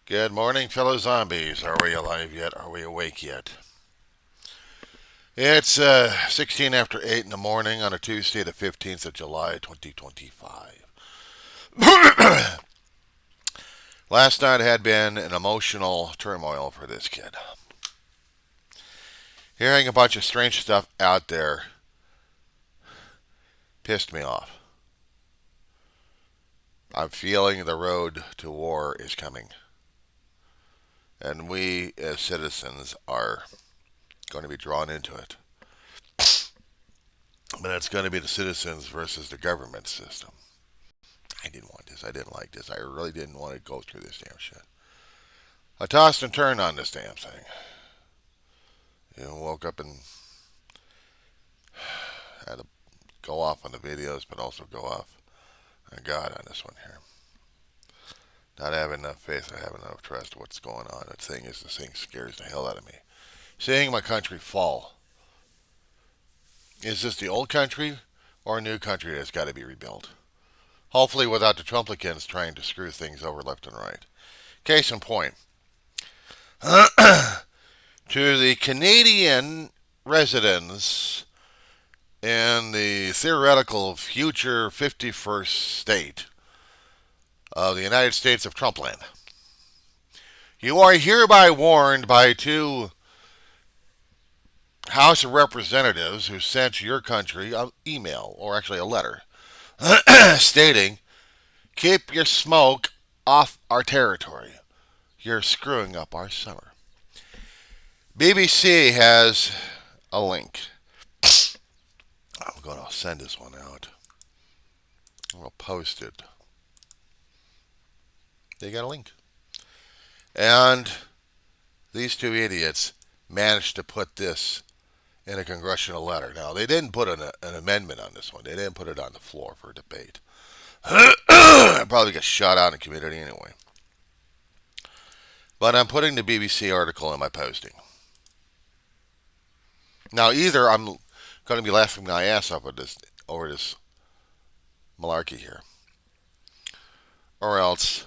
Good morning, fellow zombies. Are we alive yet? Are we awake yet? It's 16 after 8 in the morning on a Tuesday, the 15th of July, 2025. Last night had been an emotional turmoil for this kid. Hearing a bunch of strange stuff out there pissed me off. I'm feeling the road to war is coming. And we, as citizens, are going to be drawn into it. But it's going to be the citizens versus the government system. I didn't want this. I didn't like this. I really didn't want to go through this damn shit. I tossed and turned on this damn thing. Woke up and had to go off on the videos, but also go off on God on this one here. Not having enough faith or having enough trust in what's going on. This thing scares the hell out of me. Seeing my country fall. Is this the old country or a new country that's got to be rebuilt? Hopefully without the Trumplicans trying to screw things over left and right. Case in point. To the Canadian residents in the theoretical future 51st state of the United States of Trumpland. You are hereby warned by two House of Representatives who sent your country an email, or actually a letter, stating, keep your smoke off our territory. You're screwing up our summer. BBC has a link. I'm going to send this one out. I'll post it. They got a link. And these two idiots managed to put this in a congressional letter. Now, they didn't put an amendment on this one. They didn't put it on the floor for debate. I'd probably get shot out in the community anyway. But I'm putting the BBC article in my posting. Now, either I'm going to be laughing my ass off over this malarkey here, or else,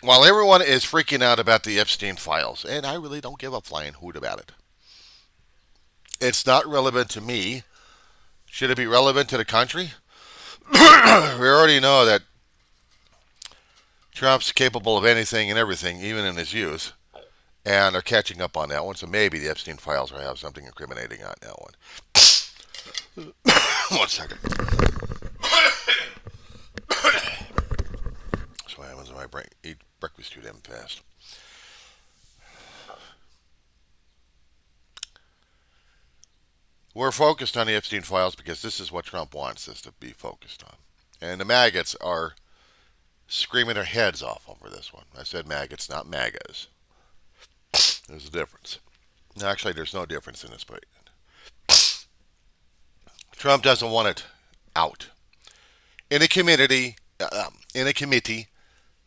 while everyone is freaking out about the Epstein files, and I really don't give a flying hoot about it, it's not relevant to me. Should it be relevant to the country? We already know that Trump's capable of anything and everything, even in his youth, and are catching up on that one. So maybe the Epstein files will have something incriminating on that one. 1 second. That's what happens when I eat breakfast too damn fast. We're focused on the Epstein files because this is what Trump wants us to be focused on. And the maggots are screaming their heads off over this one. I said maggots, not MAGAs. There's a difference. Actually, there's no difference in this, but Trump doesn't want it out. In a committee,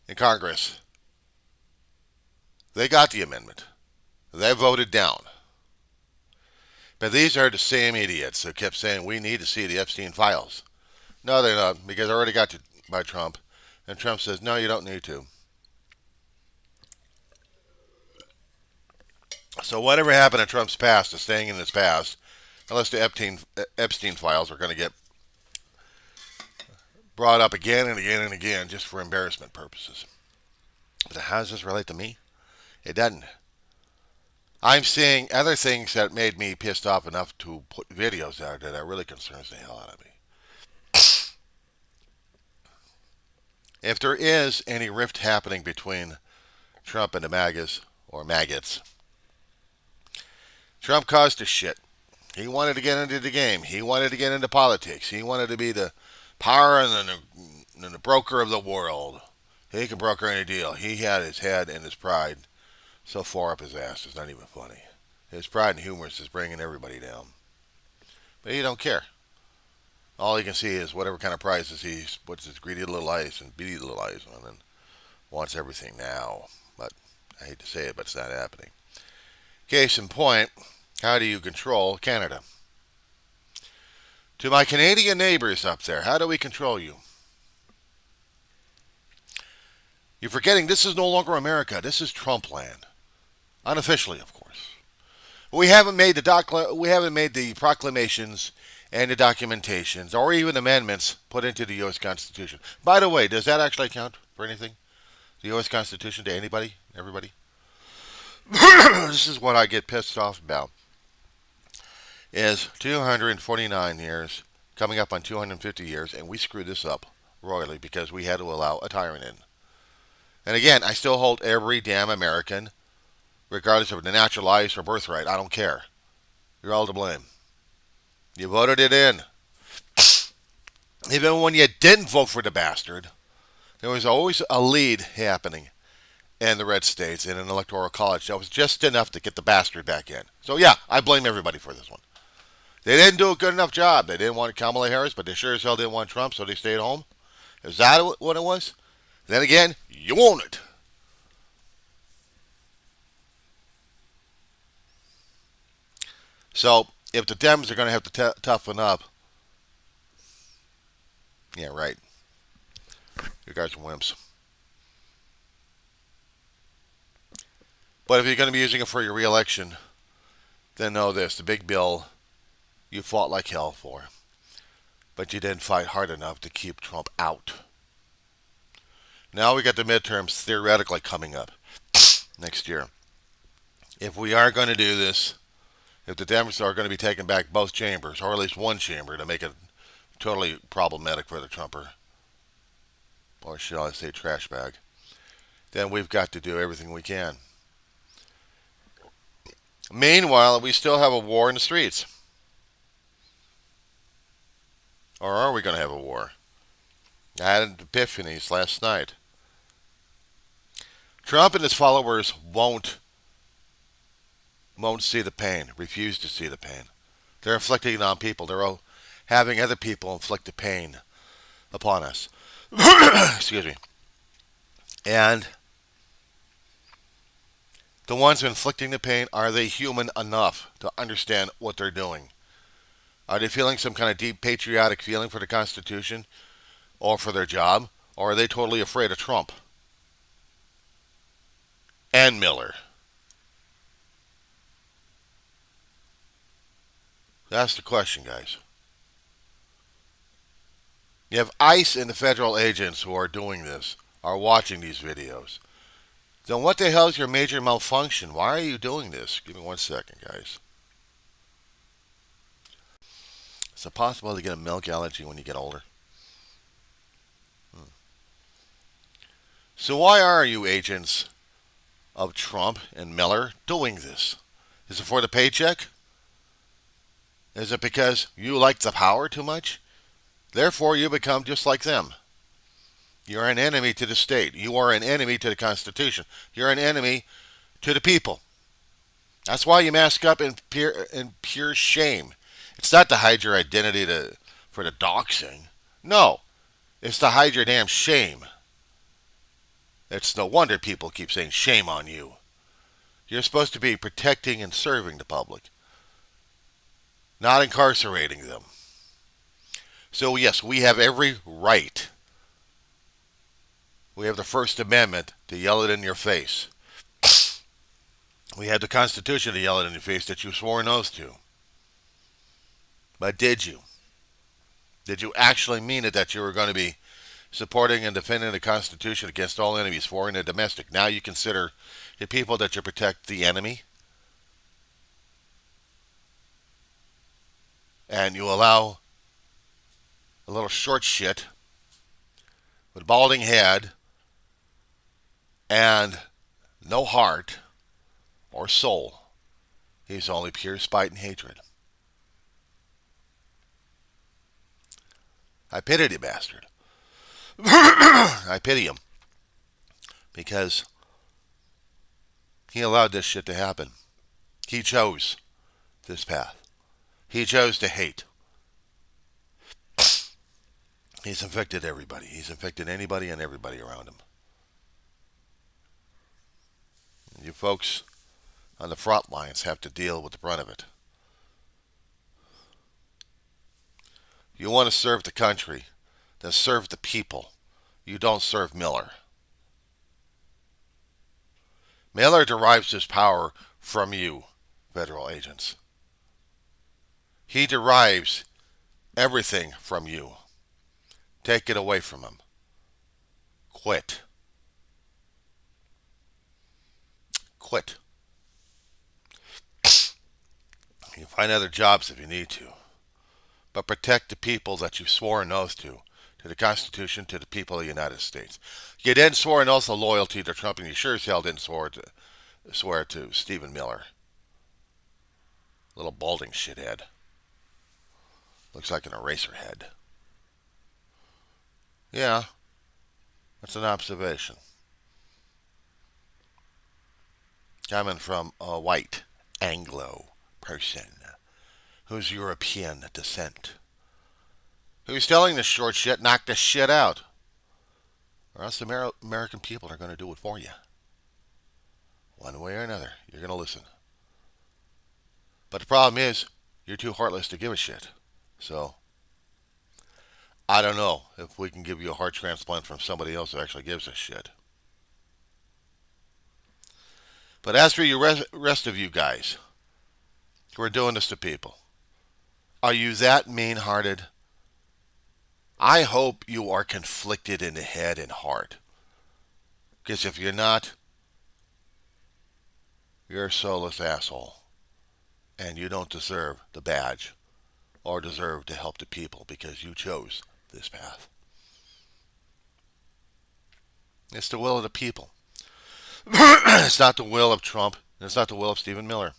in Congress, they got the amendment. They voted down. But these are the same idiots who kept saying we need to see the Epstein files. No, they're not, because I already got to by Trump. And Trump says, no, you don't need to. So whatever happened in Trump's past is staying in his past, unless the Epstein files are going to get brought up again and again and again just for embarrassment purposes. But how does this relate to me? It doesn't. I'm seeing other things that made me pissed off enough to put videos out there that really concerns the hell out of me. If there is any rift happening between Trump and the MAGAs, or maggots, Trump caused this shit. He wanted to get into the game. He wanted to get into politics. He wanted to be the power and the broker of the world. He can broker any deal. He had his head and his pride so far up his ass, it's not even funny. His pride and humor is just bringing everybody down. But he don't care. All he can see is whatever kind of prizes he puts his greedy little eyes and beady little eyes on and wants everything now. But I hate to say it, but it's not happening. Case in point, how do you control Canada? To my Canadian neighbors up there, how do we control you? You're forgetting this is no longer America. This is Trump land. Unofficially, of course. We haven't made the proclamations and the documentations or even amendments put into the U.S. Constitution. By the way, does that actually count for anything? The U.S. Constitution to anybody? Everybody? This is what I get pissed off about. Is 249 years coming up on 250 years, and we screwed this up royally because we had to allow a tyrant in. And again, I still hold every damn American, regardless of their natural lives or birthright. I don't care. You're all to blame. You voted it in. Even when you didn't vote for the bastard, there was always a lead happening in the red states in an electoral college that was just enough to get the bastard back in. So yeah, I blame everybody for this one. They didn't do a good enough job. They didn't want Kamala Harris, but they sure as hell didn't want Trump, so they stayed home. Is that what it was? Then again, you won it. So if the Dems are going to have to toughen up, yeah, right. You guys are wimps. But if you're going to be using it for your reelection, then know this: the big bill you fought like hell for, but you didn't fight hard enough to keep Trump out. Now we got the midterms theoretically coming up next year. If we are going to do this, if the Democrats are going to be taking back both chambers, or at least one chamber, to make it totally problematic for the Trumper, or shall I say trash bag, then we've got to do everything we can. Meanwhile, we still have a war in the streets. Or are we going to have a war? I had epiphanies last night. Trump and his followers won't see the pain, refuse to see the pain. They're inflicting it on people. They're having other people inflict the pain upon us. Excuse me. And the ones inflicting the pain, are they human enough to understand what they're doing? Are they feeling some kind of deep patriotic feeling for the Constitution or for their job? Or are they totally afraid of Trump and Miller? That's the question, guys. You have ICE and the federal agents who are doing this, are watching these videos. Then what the hell is your major malfunction? Why are you doing this? Give me 1 second, guys. Is it possible to get a milk allergy when you get older? So why are you agents of Trump and Miller doing this? Is it for the paycheck? Is it because you like the power too much? Therefore, you become just like them. You're an enemy to the state. You are an enemy to the Constitution. You're an enemy to the people. That's why you mask up in pure shame. It's not to hide your identity for the doxing. No, it's to hide your damn shame. It's no wonder people keep saying shame on you. You're supposed to be protecting and serving the public, not incarcerating them. So yes, we have every right. We have the First Amendment to yell it in your face. We have the Constitution to yell it in your face that you swore an oath to. But did you? Did you actually mean it that you were going to be supporting and defending the Constitution against all enemies, foreign and domestic? Now you consider the people that you protect the enemy? And you allow a little short shit with a balding head and no heart or soul. He's only pure spite and hatred. I pity the bastard. I pity him because he allowed this shit to happen. He chose this path. He chose to hate. He's infected everybody. He's infected anybody and everybody around him. You folks on the front lines have to deal with the brunt of it. You want to serve the country, then serve the people. You don't serve Miller. Miller derives his power from you, federal agents. He derives everything from you. Take it away from him. Quit. Quit. You can find other jobs if you need to. But protect the people that you swore an oath to the Constitution, to the people of the United States. You didn't swear an oath of loyalty to Trump, and you sure as hell didn't swear to Stephen Miller. Little balding shithead. Looks like an eraser head. Yeah, that's an observation. Coming from a white Anglo person who's European descent. Who's telling this short shit, knock this shit out. Or else the American people are going to do it for you. One way or another, you're going to listen. But the problem is, you're too heartless to give a shit. So, I don't know if we can give you a heart transplant from somebody else who actually gives a shit. But as for you rest of you guys who are doing this to people, are you that mean-hearted? I hope you are conflicted in the head and heart. Because if you're not, you're a soulless asshole. And you don't deserve the badge or deserve to help the people because you chose this path. It's the will of the people. It's not the will of Trump. And it's not the will of Stephen Miller.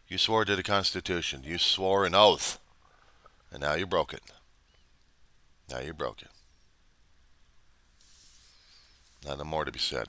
You swore to the Constitution. You swore an oath. And now you broke it. Now you broke it. Nothing more to be said.